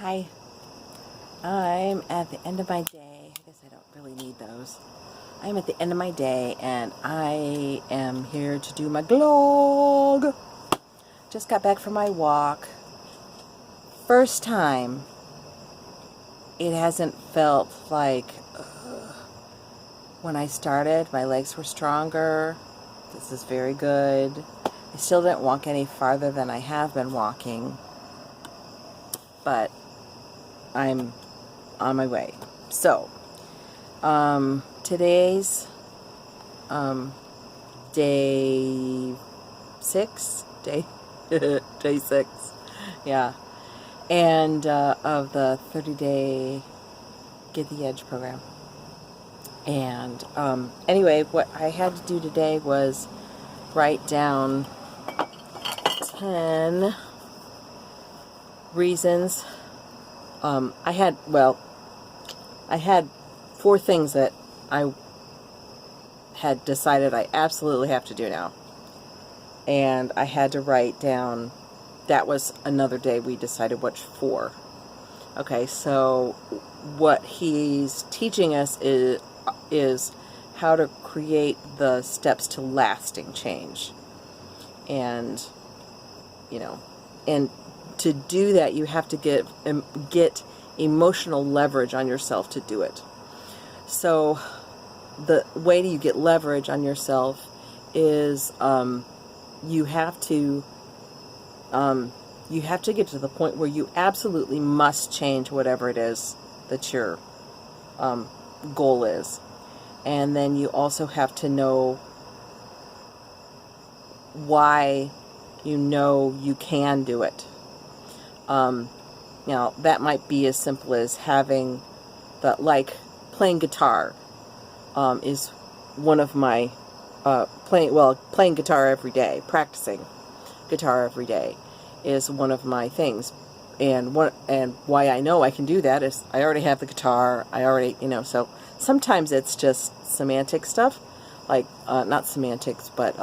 Hi, I'm at the end of my day. I guess I don't really need those. I'm at the end of my day and I am here to do my vlog. Just got back from my walk. First time it hasn't felt like when I started, my legs were stronger. This is very good. I still didn't walk any farther than I have been walking, but I'm on my way. So, today's day 6, day 6, yeah, and of the 30-day Get the Edge program. And anyway, what I had to do today was write down 10 reasons. I had 4 things that I had decided I absolutely have to do now. And I had to write down, that was another day we decided which 4. Okay, so what he's teaching us is how to create the steps to lasting change. And, and to do that, you have to get emotional leverage on yourself to do it. So the way you get leverage on yourself is you have to get to the point where you absolutely must change whatever it is that your goal is. And then you also have to know why you can do it. Now, that might be as simple as having playing guitar is one of my, playing guitar every day, practicing guitar every day is one of my things. And why I know I can do that is I already have the guitar, so sometimes it's just semantic stuff, not semantics, but,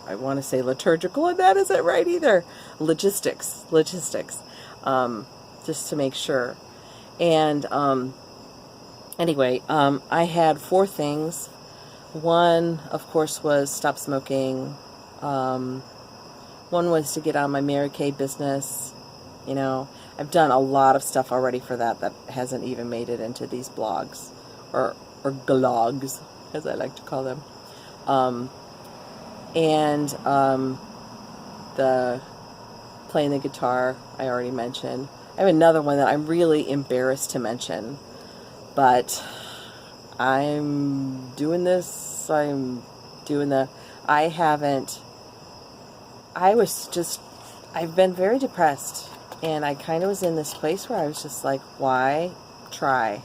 I want to say liturgical, and that isn't right either. Logistics, just to make sure. And anyway, I had 4 things. One, of course, was stop smoking. One was to get on my Mary Kay business. I've done a lot of stuff already for that hasn't even made it into these blogs or glogs, as I like to call them. And the playing the guitar, I already mentioned. I have another one that I'm really embarrassed to mention, but I'm doing this. I've been very depressed, and I kind of was in this place where I was just like, why try?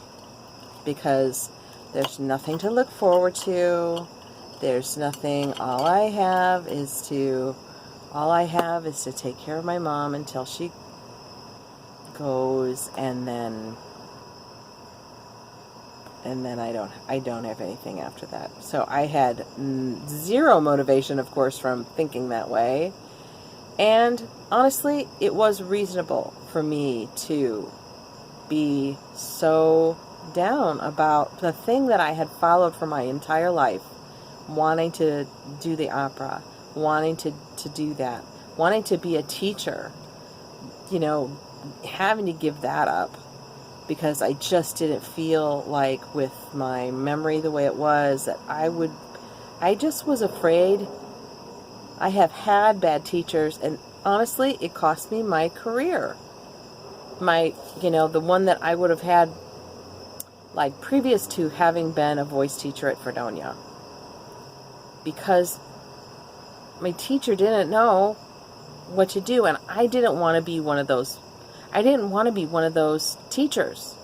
Because there's nothing to look forward to. There's nothing. All I have is to take care of my mom until she goes, and then I don't have anything after that. So I had 0 motivation, of course, from thinking that way. And honestly, it was reasonable for me to be so down about the thing that I had followed for my entire life. Wanting to do the opera, wanting to do that, wanting to be a teacher, having to give that up because I just didn't feel like, with my memory the way it was, that I just was afraid. I have had bad teachers, and honestly, it cost me my career. The one that I would have had, previous to having been a voice teacher at Fredonia. Because my teacher didn't know what to do, and I didn't want to be one of those. I didn't want to be one of those teachers.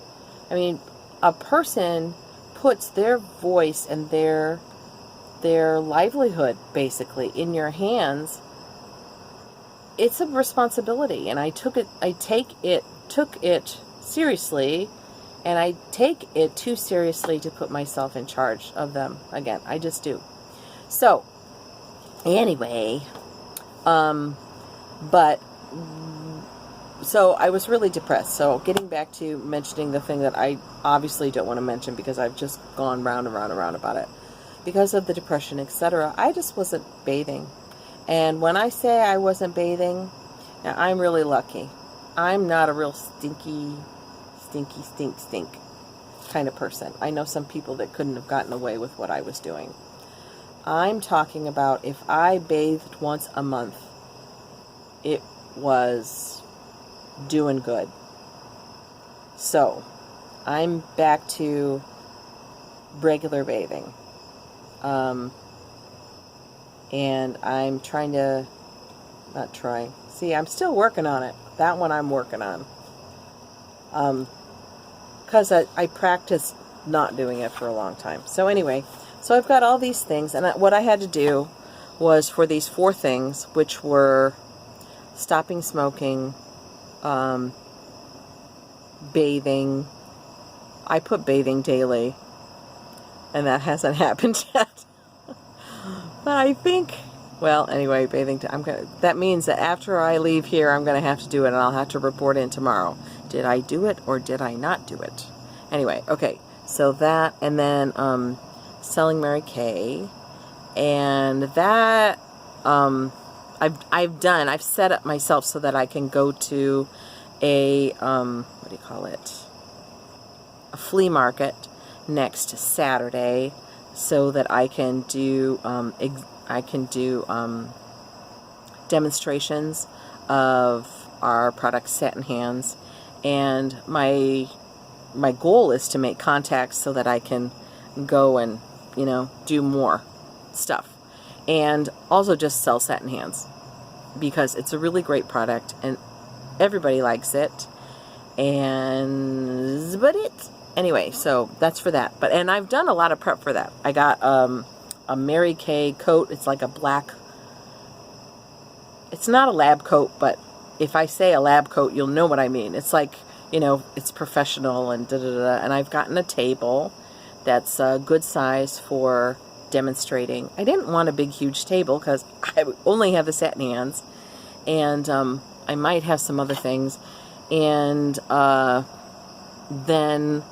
I mean, a person puts their voice and their livelihood basically in your hands. It's a responsibility, and I took it seriously, and I take it too seriously to put myself in charge of them again. I just do. So, anyway, but so I was really depressed. So getting back to mentioning the thing that I obviously don't want to mention because I've just gone round and round and round about it. Because of the depression, etc., I just wasn't bathing. And when I say I wasn't bathing, now I'm really lucky. I'm not a real stink kind of person. I know some people that couldn't have gotten away with what I was doing. I'm talking about if I bathed once a month, it was doing good. So, I'm back to regular bathing. And I'm trying to, not trying, see, I'm still working on it. That one I'm working on. Because I practiced not doing it for a long time. So anyway, so I've got all these things, and what I had to do was for these 4 things, which were stopping smoking, bathing. I put bathing daily, and that hasn't happened yet. But I think, well, anyway, bathing. That means that after I leave here, I'm going to have to do it, and I'll have to report in tomorrow. Did I do it or did I not do it? Anyway, okay. So that, and then selling Mary Kay, and that I've set up myself so that I can go to a what do you call it? A flea market next Saturday, so that I can do demonstrations of our product Satin Hands, and my goal is to make contacts so that I can go and do more stuff, and also just sell Satin Hands because it's a really great product and everybody likes it. Anyway, so that's for that. And I've done a lot of prep for that. I got a Mary Kay coat. It's like a black, it's not a lab coat, but if I say a lab coat, you'll know what I mean. It's like, it's professional and da-da-da. And I've gotten a table that's a good size for demonstrating. I didn't want a big, huge table because I only have the Satin Hands. And I might have some other things. And then,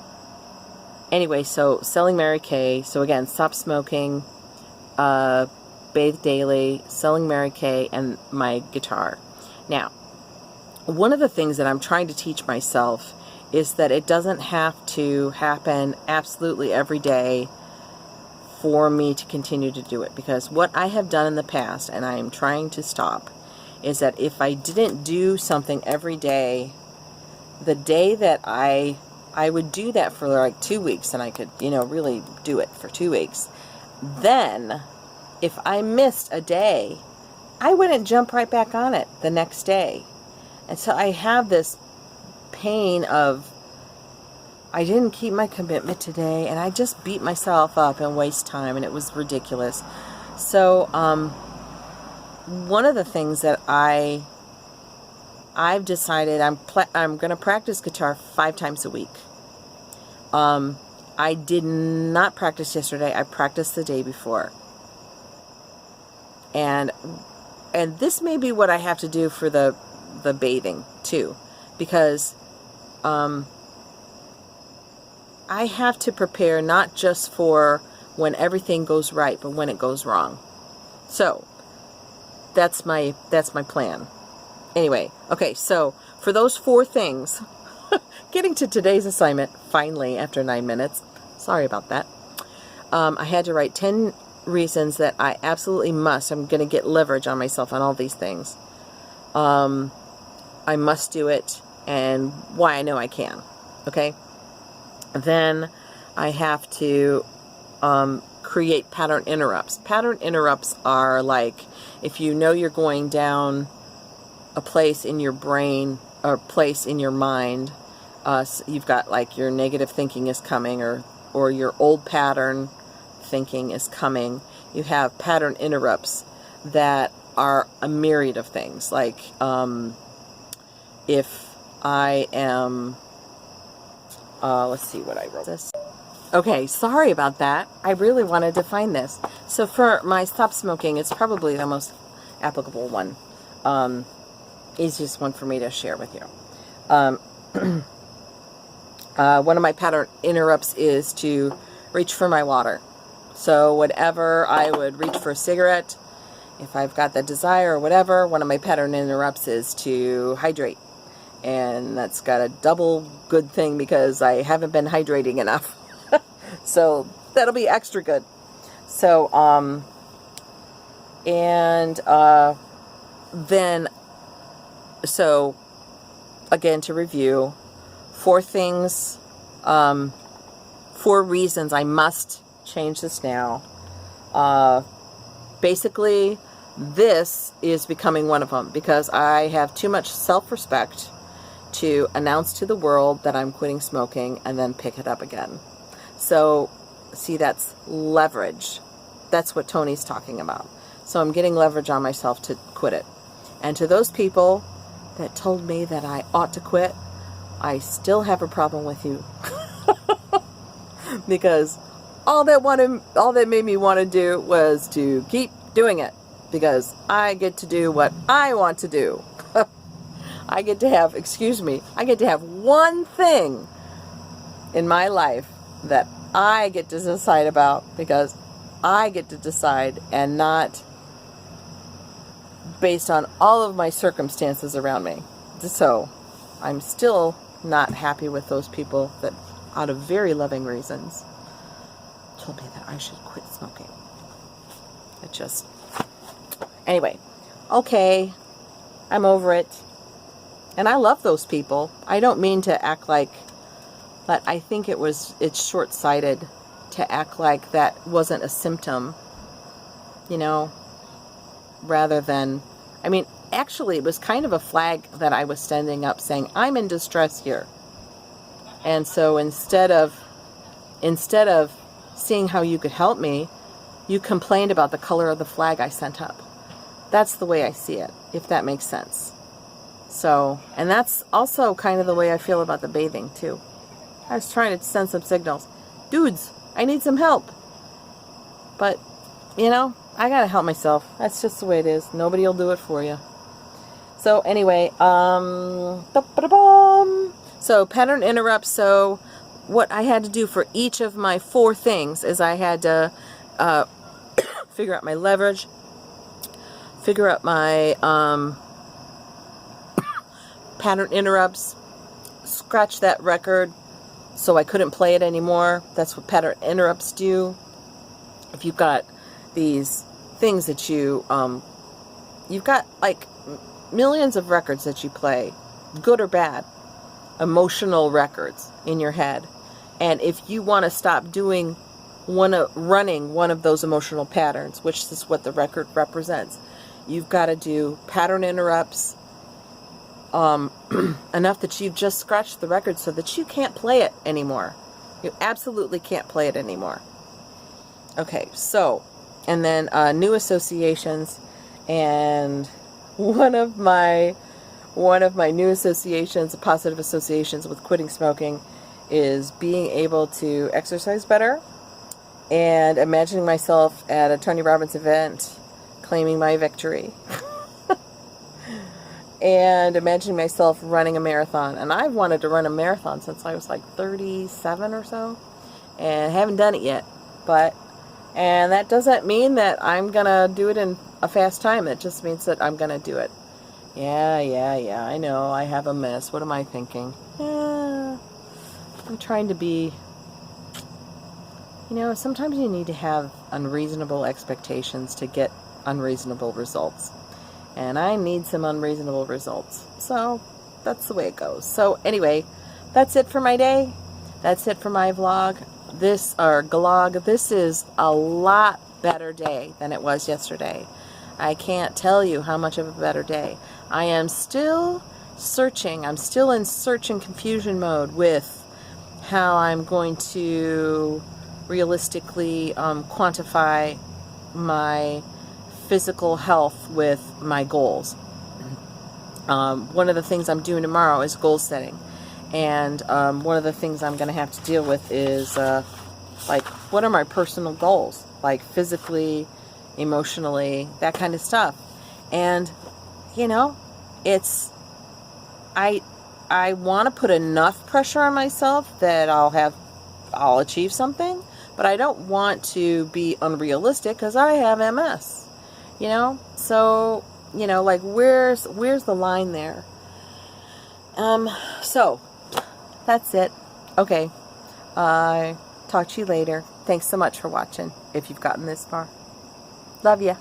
anyway, so selling Mary Kay. So again, stop smoking, bathe daily, selling Mary Kay, and my guitar. Now, one of the things that I'm trying to teach myself is that it doesn't have to happen absolutely every day for me to continue to do it. Because what I have done in the past, and I am trying to stop, is that if I didn't do something every day, the day that I would do that for like 2 weeks, and I could, really do it for 2 weeks. Then, if I missed a day, I wouldn't jump right back on it the next day. And so I have this pain of, I didn't keep my commitment today, and I just beat myself up and waste time, and it was ridiculous. So, one of the things that I've decided I'm going to practice guitar 5 times a week. I did not practice yesterday. I practiced the day before. And this may be what I have to do for the bathing too, because I have to prepare not just for when everything goes right, but when it goes wrong. So that's my plan. Anyway, okay, so for those 4 things, getting to today's assignment, finally, after 9 minutes, sorry about that, I had to write 10 reasons that I absolutely must, I'm going to get leverage on myself on all these things. I must do it, and why I know I can, okay? Then I have to create pattern interrupts. Pattern interrupts are like, if you know you're going down a place in your brain or place in your mind, so you've got like your negative thinking is coming, or your old pattern thinking is coming. You have pattern interrupts that are a myriad of things. Like if I am, let's see what I wrote this. Okay, sorry about that. I really wanted to find this. So for my stop smoking, it's probably the most applicable one. is just one for me to share with you. One of my pattern interrupts is to reach for my water. So whatever I would reach for a cigarette, if I've got that desire or whatever, one of my pattern interrupts is to hydrate. And that's got a double good thing because I haven't been hydrating enough. So that'll be extra good. So, then, so again, to review, 4 things, 4 reasons I must change this now. Basically, this is becoming one of them because I have too much self-respect to announce to the world that I'm quitting smoking and then pick it up again. So, see, that's leverage. That's what Tony's talking about. So I'm getting leverage on myself to quit it. And to those people that told me that I ought to quit, I still have a problem with you. Because all that made me want to do was to keep doing it. Because I get to do what I want to do. I get to have, I get to have one thing in my life that I get to decide about because I get to decide and not based on all of my circumstances around me. So I'm still not happy with those people that, out of very loving reasons, told me that I should quit smoking. It just... Anyway, okay, I'm over it. And I love those people. I don't mean to act like... But I think it's short-sighted to act like that wasn't a symptom, you know, rather than, I mean, actually it was kind of a flag that I was standing up saying, I'm in distress here. And so instead of seeing how you could help me, you complained about the color of the flag I sent up. That's the way I see it, if that makes sense. So, and that's also kind of the way I feel about the bathing too. I was trying to send some signals. Dudes, I need some help. But, you know, I gotta help myself. That's just the way it is. Nobody will do it for you. So, anyway, so pattern interrupts. So, what I had to do for each of my 4 things is I had to figure out my leverage, figure out my pattern interrupts, scratch that record, so I couldn't play it anymore. That's what pattern interrupts do. If you've got these things that you've got like millions of records that you play, good or bad, emotional records in your head. And if you want to stop running one of those emotional patterns, which is what the record represents, you've got to do pattern interrupts, enough that you've just scratched the record so that you can't play it anymore. You absolutely can't play it anymore. Okay, so, and then new associations, and one of my new associations, positive associations with quitting smoking, is being able to exercise better and imagining myself at a Tony Robbins event claiming my victory. And imagining myself running a marathon. And I've wanted to run a marathon since I was like 37 or so. And haven't done it yet. And that doesn't mean that I'm going to do it in a fast time. It just means that I'm going to do it. Yeah, I know. I have a miss. What am I thinking? I'm trying to be... You know, sometimes you need to have unreasonable expectations to get unreasonable results. And I need some unreasonable results. So, that's the way it goes. So, anyway, that's it for my day. That's it for my vlog. Glog. This is a lot better day than it was yesterday. I can't tell you how much of a better day. I am still searching. I'm still in search and confusion mode with how I'm going to realistically quantify my physical health with my goals. One of the things I'm doing tomorrow is goal setting, and one of the things I'm going to have to deal with is like, what are my personal goals, like physically, emotionally, that kind of stuff. And you know, it's, I want to put enough pressure on myself that I'll achieve something, but I don't want to be unrealistic because I have MS, you know? So, you know, like, where's the line there? So that's it. Okay. Talk to you later. Thanks so much for watching, if you've gotten this far. Love ya.